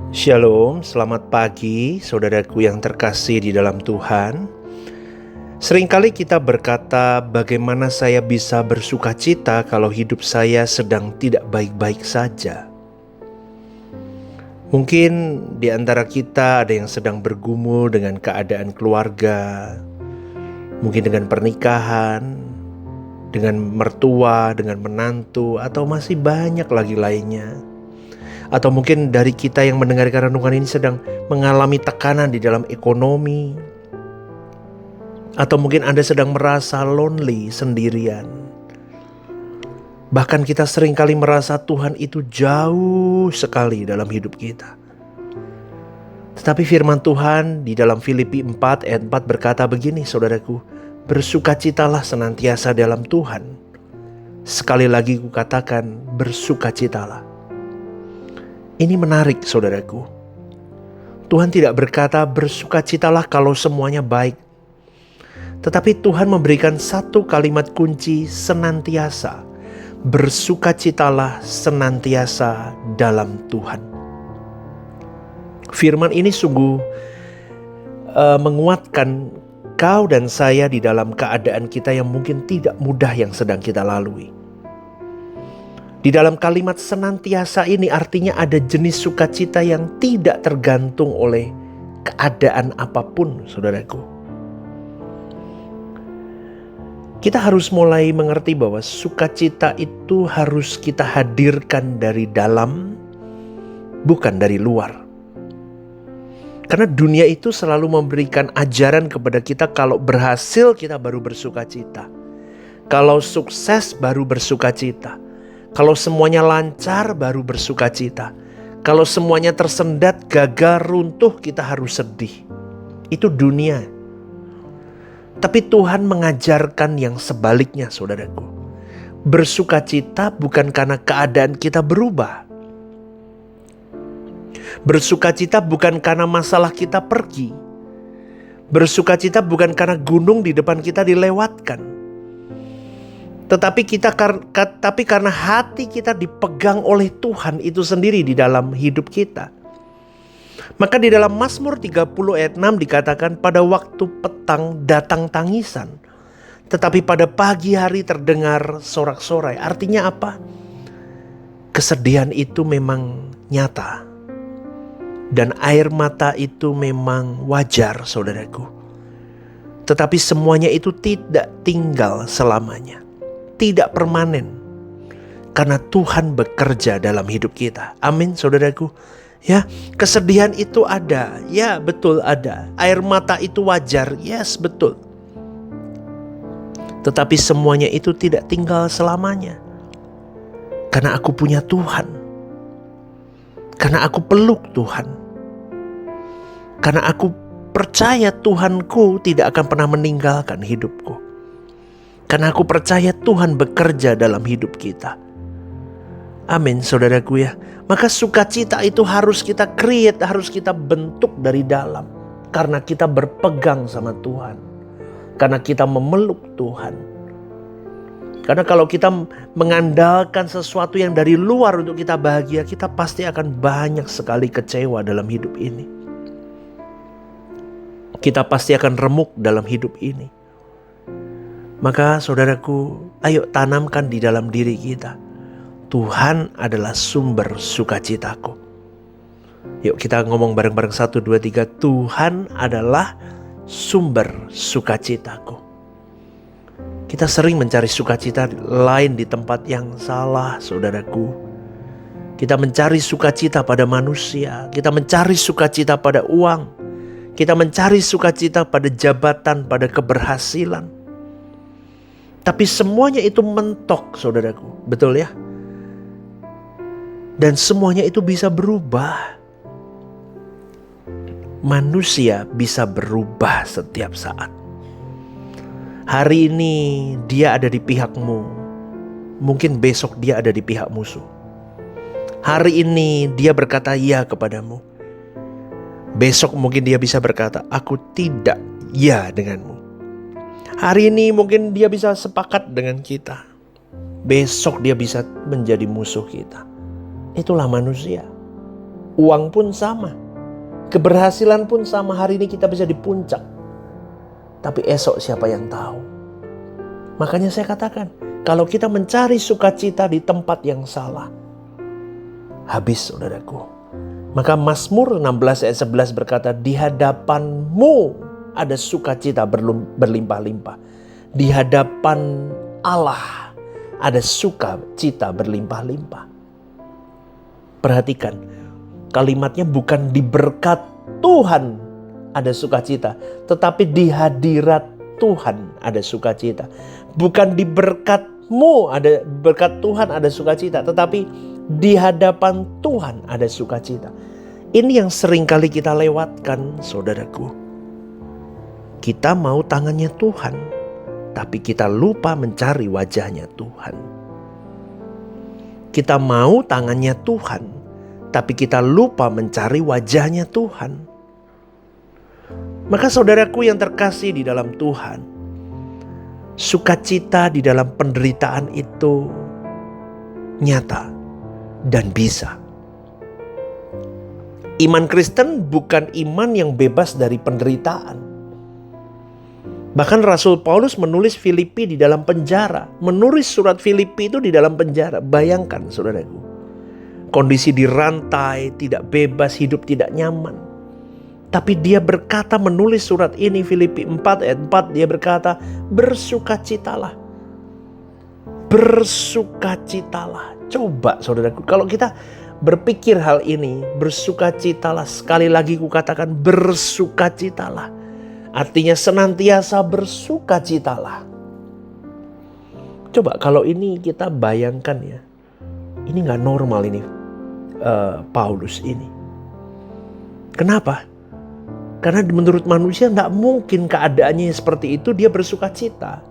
Shalom, selamat pagi saudaraku yang terkasih di dalam Tuhan. Seringkali kita berkata, bagaimana saya bisa bersuka cita kalau hidup saya sedang tidak baik-baik saja. Mungkin di antara kita ada yang sedang bergumul dengan keadaan keluarga, mungkin dengan pernikahan, dengan mertua, dengan menantu, atau masih banyak lagi lainnya. Atau mungkin dari kita yang mendengarkan renungan ini sedang mengalami tekanan di dalam ekonomi. Atau mungkin Anda sedang merasa lonely, sendirian. Bahkan kita seringkali merasa Tuhan itu jauh sekali dalam hidup kita. Tetapi firman Tuhan di dalam Filipi 4 ayat 4 berkata begini, saudaraku, bersukacitalah senantiasa dalam Tuhan. Sekali lagi kukatakan, bersukacitalah. Ini menarik saudaraku. Tuhan tidak berkata bersukacitalah kalau semuanya baik. Tetapi Tuhan memberikan satu kalimat kunci, senantiasa. Bersukacitalah senantiasa dalam Tuhan. Firman ini sungguh menguatkan kau dan saya di dalam keadaan kita yang mungkin tidak mudah yang sedang kita lalui. Di dalam kalimat senantiasa ini artinya ada jenis sukacita yang tidak tergantung oleh keadaan apapun, saudaraku. Kita harus mulai mengerti bahwa sukacita itu harus kita hadirkan dari dalam, bukan dari luar. Karena dunia itu selalu memberikan ajaran kepada kita kalau berhasil kita baru bersukacita. Kalau sukses baru bersukacita. Kalau semuanya lancar baru bersukacita. Kalau semuanya tersendat, gagal, runtuh, kita harus sedih. Itu dunia. Tapi Tuhan mengajarkan yang sebaliknya, saudaraku. Bersukacita bukan karena keadaan kita berubah. Bersukacita bukan karena masalah kita pergi. Bersukacita bukan karena gunung di depan kita dilewatkan. Tapi karena hati kita dipegang oleh Tuhan itu sendiri di dalam hidup kita. Maka di dalam Mazmur 30 ayat 6 dikatakan, pada waktu petang datang tangisan, tetapi pada pagi hari terdengar sorak-sorai. Artinya apa? Kesedihan itu memang nyata. Dan air mata itu memang wajar, saudaraku. Tetapi semuanya itu tidak tinggal selamanya. Tidak permanen. Karena Tuhan bekerja dalam hidup kita. Amin, saudaraku. Ya, kesedihan itu ada. Ya, betul ada. Air mata itu wajar. Yes, betul. Tetapi semuanya itu tidak tinggal selamanya. Karena aku punya Tuhan. Karena aku peluk Tuhan. Karena aku percaya Tuhanku tidak akan pernah meninggalkan hidupku. Karena aku percaya Tuhan bekerja dalam hidup kita. Amin, saudaraku ya. Maka sukacita itu harus kita create, harus kita bentuk dari dalam. Karena kita berpegang sama Tuhan. Karena kita memeluk Tuhan. Karena kalau kita mengandalkan sesuatu yang dari luar untuk kita bahagia, kita pasti akan banyak sekali kecewa dalam hidup ini. Kita pasti akan remuk dalam hidup ini. Maka saudaraku, ayo tanamkan di dalam diri kita. Tuhan adalah sumber sukacitaku. Yuk kita ngomong bareng-bareng 1, 2, 3. Tuhan adalah sumber sukacitaku. Kita sering mencari sukacita lain di tempat yang salah, saudaraku. Kita mencari sukacita pada manusia. Kita mencari sukacita pada uang. Kita mencari sukacita pada jabatan, pada keberhasilan. Tapi semuanya itu mentok, saudaraku. Betul ya? Dan semuanya itu bisa berubah. Manusia bisa berubah setiap saat. Hari ini dia ada di pihakmu. Mungkin besok dia ada di pihak musuh. Hari ini dia berkata ya kepadamu. Besok mungkin dia bisa berkata, aku tidak ya denganmu. Hari ini mungkin dia bisa sepakat dengan kita. Besok dia bisa menjadi musuh kita. Itulah manusia. Uang pun sama. Keberhasilan pun sama. Hari ini kita bisa di puncak. Tapi esok siapa yang tahu? Makanya saya katakan, kalau kita mencari sukacita di tempat yang salah, habis saudaraku. Maka Mazmur 16 ayat 11 berkata, di hadapanmu ada sukacita berlimpah-limpah. Di hadapan Allah ada sukacita berlimpah-limpah. Perhatikan, kalimatnya bukan di berkat Tuhan ada sukacita, tetapi di hadirat Tuhan ada sukacita. Bukan di berkatmu ada berkat Tuhan ada sukacita, tetapi di hadapan Tuhan ada sukacita. Ini yang sering kali kita lewatkan, saudaraku. Kita mau tangannya Tuhan, tapi kita lupa mencari wajahnya Tuhan. Kita mau tangannya Tuhan, tapi kita lupa mencari wajahnya Tuhan. Maka saudaraku yang terkasih di dalam Tuhan, sukacita di dalam penderitaan itu nyata dan bisa. Iman Kristen bukan iman yang bebas dari penderitaan. Bahkan Rasul Paulus menulis Filipi di dalam penjara. Menulis surat Filipi itu di dalam penjara. Bayangkan saudaraku. Kondisi dirantai, tidak bebas, hidup tidak nyaman. Tapi dia berkata menulis surat ini Filipi 4 ayat 4. Dia berkata bersukacitalah. Bersukacitalah. Coba saudaraku, kalau kita berpikir hal ini, bersukacitalah. Sekali lagi kukatakan bersukacitalah. Artinya senantiasa bersukacitalah. Coba kalau ini kita bayangkan ya. Ini gak normal ini Paulus ini. Kenapa? Karena menurut manusia gak mungkin keadaannya seperti itu dia bersukacita.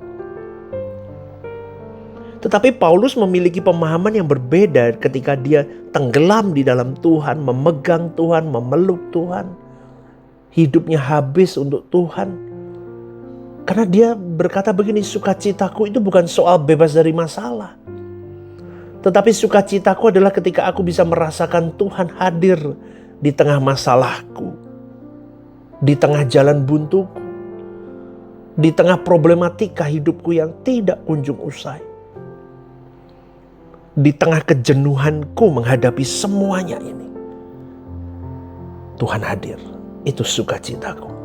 Tetapi Paulus memiliki pemahaman yang berbeda ketika dia tenggelam di dalam Tuhan, memegang Tuhan, memeluk Tuhan. Hidupnya habis untuk Tuhan. Karena dia berkata begini, sukacitaku itu bukan soal bebas dari masalah. Tetapi sukacitaku adalah ketika aku bisa merasakan Tuhan hadir di tengah masalahku. Di tengah jalan buntuku. Di tengah problematika hidupku yang tidak kunjung usai. Di tengah kejenuhanku menghadapi semuanya ini. Tuhan hadir. Itu sukacitaku.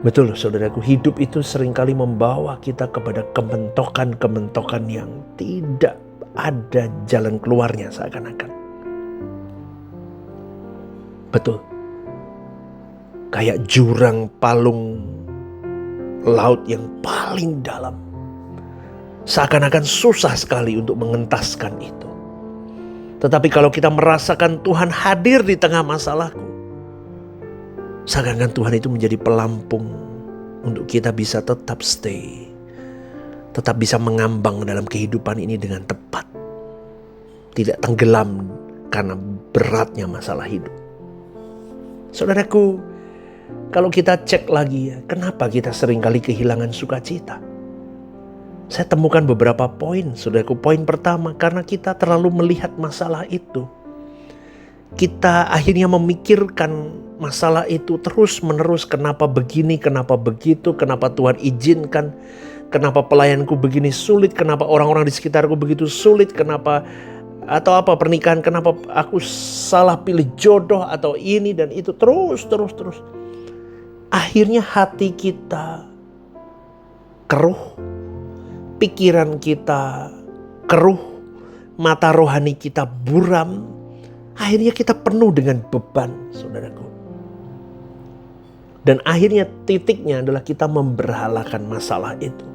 Betul saudaraku, hidup itu seringkali membawa kita kepada kementokan-kementokan yang tidak ada jalan keluarnya seakan-akan. Betul. Kayak jurang palung laut yang paling dalam. Seakan-akan susah sekali untuk mengentaskan itu. Tetapi kalau kita merasakan Tuhan hadir di tengah masalahku, seakan-akan Tuhan itu menjadi pelampung untuk kita bisa tetap stay. Tetap bisa mengambang dalam kehidupan ini dengan tepat. Tidak tenggelam karena beratnya masalah hidup. Saudaraku, kalau kita cek lagi ya, kenapa kita seringkali kehilangan sukacita? Saya temukan beberapa poin, saudaraku. Poin pertama, karena kita terlalu melihat masalah itu. Kita akhirnya memikirkan masalah itu terus menerus. Kenapa begini, kenapa begitu, kenapa Tuhan izinkan, kenapa pelayanku begini sulit, kenapa orang-orang di sekitarku begitu sulit, kenapa atau apa pernikahan, kenapa aku salah pilih jodoh atau ini dan itu, terus. Akhirnya hati kita keruh, pikiran kita keruh, mata rohani kita buram. Akhirnya kita penuh dengan beban, saudaraku. Dan akhirnya titiknya adalah kita memberhalakan masalah itu.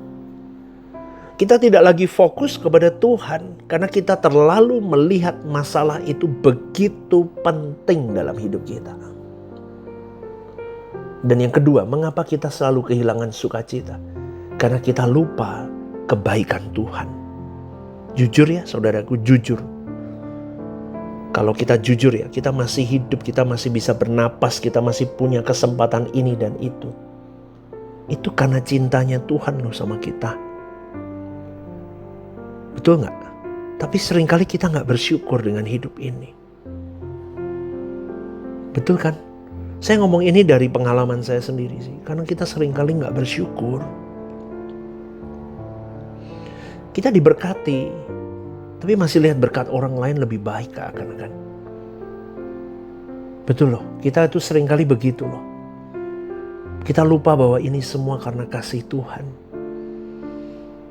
Kita tidak lagi fokus kepada Tuhan karena kita terlalu melihat masalah itu begitu penting dalam hidup kita. Dan yang kedua, mengapa kita selalu kehilangan sukacita? Karena kita lupa kebaikan Tuhan. Jujur ya saudaraku, jujur. Kalau kita jujur ya, kita masih hidup, kita masih bisa bernapas, kita masih punya kesempatan ini dan itu. Itu karena cintanya Tuhan loh sama kita. Betul gak? Tapi seringkali kita gak bersyukur dengan hidup ini. Betul kan? Saya ngomong ini dari pengalaman saya sendiri sih. Karena kita seringkali gak bersyukur. Kita diberkati, tapi masih lihat berkat orang lain lebih baik kan? Betul loh, kita itu seringkali begitu loh. Kita lupa bahwa ini semua karena kasih Tuhan.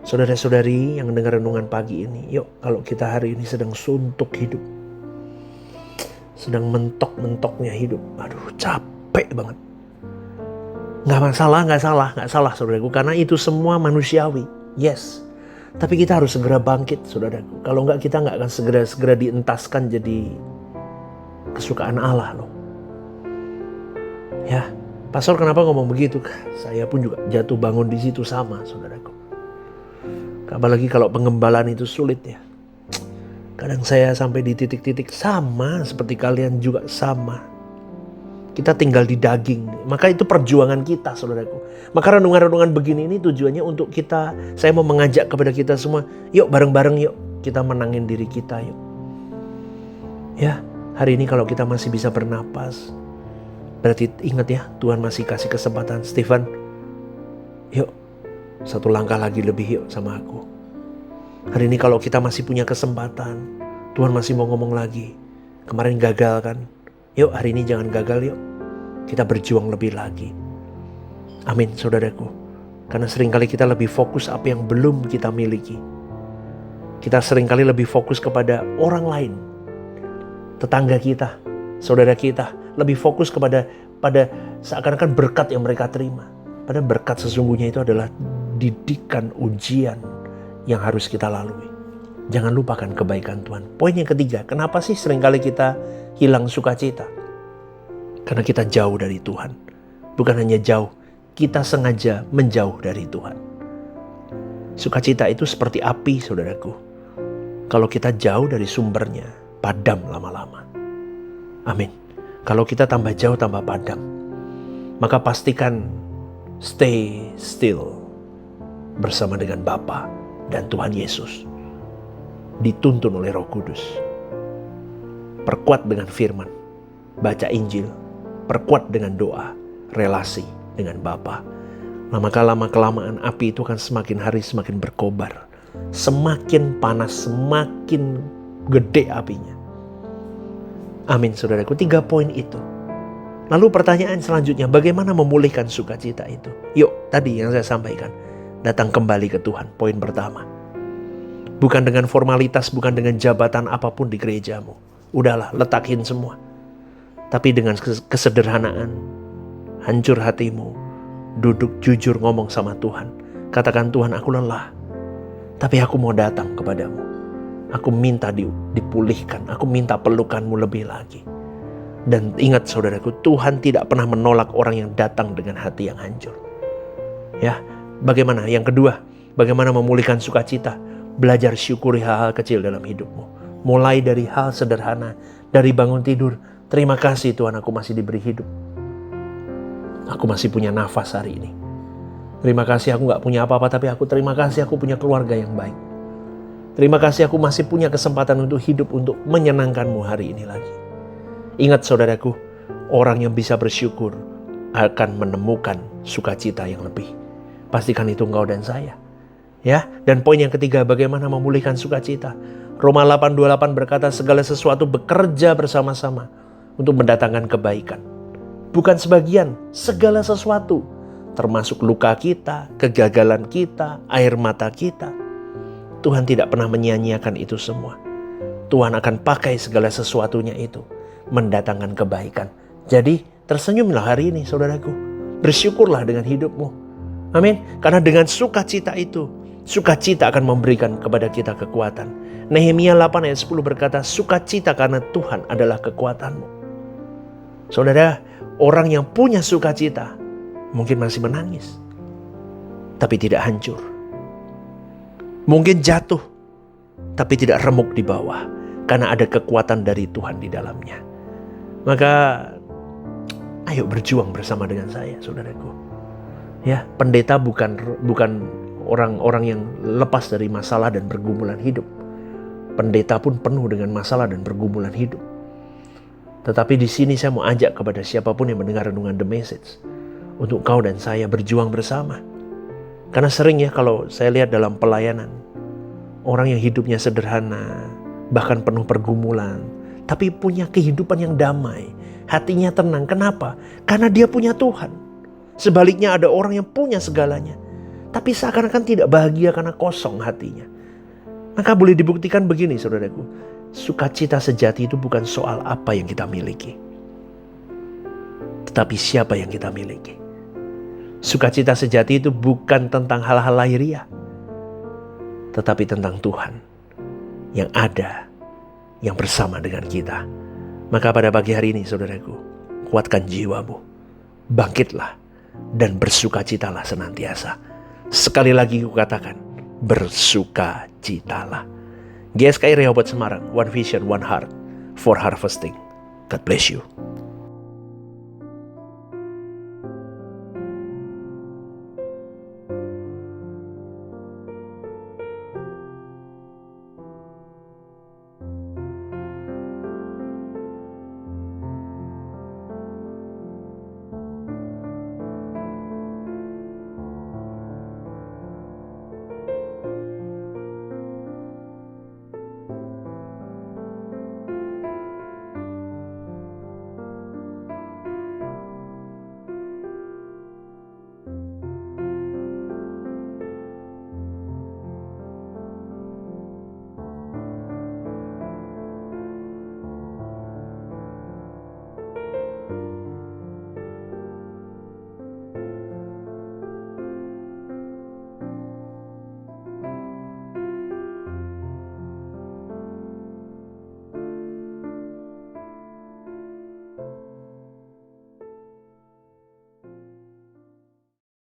Saudara-saudari yang dengar renungan pagi ini, yuk kalau kita hari ini sedang suntuk hidup, sedang mentok-mentoknya hidup, aduh capek banget. Gak salah saudaraku, karena itu semua manusiawi, yes. Tapi kita harus segera bangkit saudaraku. Kalau enggak kita enggak akan segera dientaskan jadi kesukaan Allah loh. Ya, pastor kenapa ngomong begitu? Saya pun juga jatuh bangun di situ sama saudaraku. Apalagi kalau pengembalaan itu sulit ya. Kadang saya sampai di titik-titik sama seperti kalian juga sama. Kita tinggal di daging. Maka itu perjuangan kita saudaraku. Maka renungan-renungan begini ini tujuannya untuk kita. Saya mau mengajak kepada kita semua. Yuk bareng-bareng yuk. Kita menangin diri kita yuk. Ya, hari ini kalau kita masih bisa bernapas. Berarti ingat ya, Tuhan masih kasih kesempatan. Stephen, yuk. Satu langkah lagi lebih yuk sama aku. Hari ini kalau kita masih punya kesempatan. Tuhan masih mau ngomong lagi. Kemarin gagal kan. Yuk hari ini jangan gagal yuk. Kita berjuang lebih lagi. Amin saudaraku. Karena seringkali kita lebih fokus apa yang belum kita miliki. Kita seringkali lebih fokus kepada orang lain. Tetangga kita, saudara kita. Lebih fokus pada seakan-akan berkat yang mereka terima. Padahal berkat sesungguhnya itu adalah didikan ujian yang harus kita lalui. Jangan lupakan kebaikan Tuhan. Poin yang ketiga, kenapa sih seringkali kita hilang sukacita? Karena kita jauh dari Tuhan. Bukan hanya jauh, kita sengaja menjauh dari Tuhan. Sukacita itu seperti api saudaraku. Kalau kita jauh dari sumbernya, padam lama-lama. Amin. Kalau kita tambah jauh, tambah padam. Maka pastikan stay still bersama dengan Bapa dan Tuhan Yesus. Dituntun oleh Roh Kudus. Perkuat dengan firman, baca Injil, perkuat dengan doa, relasi dengan Bapa. Lama-kelamaan api itu akan semakin hari semakin berkobar. Semakin panas, semakin gede apinya. Amin saudaraku, 3 poin itu. Lalu pertanyaan selanjutnya, bagaimana memulihkan sukacita itu? Yuk, tadi yang saya sampaikan, datang kembali ke Tuhan, poin pertama. Bukan dengan formalitas, bukan dengan jabatan apapun di gerejamu. Udahlah, letakin semua. Tapi dengan kesederhanaan, hancur hatimu, duduk jujur ngomong sama Tuhan. Katakan, Tuhan aku lelah, tapi aku mau datang kepadamu. Aku minta dipulihkan, aku minta pelukanmu lebih lagi. Dan ingat saudaraku, Tuhan tidak pernah menolak orang yang datang dengan hati yang hancur. Ya, bagaimana? Yang kedua, bagaimana memulihkan sukacita? Belajar syukuri hal-hal kecil dalam hidupmu. Mulai dari hal sederhana, dari bangun tidur. Terima kasih Tuhan, aku masih diberi hidup. Aku masih punya nafas hari ini. Terima kasih aku gak punya apa-apa, tapi aku terima kasih aku punya keluarga yang baik. Terima kasih aku masih punya kesempatan untuk hidup, untuk menyenangkanmu hari ini lagi. Ingat saudaraku, orang yang bisa bersyukur akan menemukan sukacita yang lebih. Pastikan itu engkau dan saya. Ya, dan poin yang ketiga, bagaimana memulihkan sukacita? Roma 8:28 berkata, segala sesuatu bekerja bersama-sama untuk mendatangkan kebaikan. Bukan sebagian, segala sesuatu. Termasuk luka kita, kegagalan kita, air mata kita. Tuhan tidak pernah menyia-nyiakan itu semua. Tuhan akan pakai segala sesuatunya itu mendatangkan kebaikan. Jadi tersenyumlah hari ini saudaraku. Bersyukurlah dengan hidupmu. Amin. Karena dengan sukacita itu, sukacita akan memberikan kepada kita kekuatan. Nehemia 8 ayat 10 berkata, sukacita karena Tuhan adalah kekuatanmu. Saudara, orang yang punya sukacita mungkin masih menangis, tapi tidak hancur. Mungkin jatuh, tapi tidak remuk di bawah, karena ada kekuatan dari Tuhan di dalamnya. Maka ayo berjuang bersama dengan saya, saudaraku. Ya, pendeta bukan orang-orang yang lepas dari masalah dan pergumulan hidup. Pendeta pun penuh dengan masalah dan pergumulan hidup. Tetapi di sini saya mau ajak kepada siapapun yang mendengar renungan The Message, untuk kau dan saya berjuang bersama. Karena sering ya kalau saya lihat dalam pelayanan, orang yang hidupnya sederhana, bahkan penuh pergumulan, tapi punya kehidupan yang damai, hatinya tenang. Kenapa? Karena dia punya Tuhan. Sebaliknya ada orang yang punya segalanya, tapi seakan-akan tidak bahagia karena kosong hatinya. Maka boleh dibuktikan begini saudaraku, sukacita sejati itu bukan soal apa yang kita miliki, tetapi siapa yang kita miliki. Sukacita sejati itu bukan tentang hal-hal lahiriah, tetapi tentang Tuhan yang ada, yang bersama dengan kita. Maka pada pagi hari ini saudaraku, kuatkan jiwamu, bangkitlah dan bersukacitalah senantiasa. Sekali lagi kukatakan, bersukacitalah. GSKI Rehoboth Semarang, One Vision, One Heart for Harvesting. God bless you.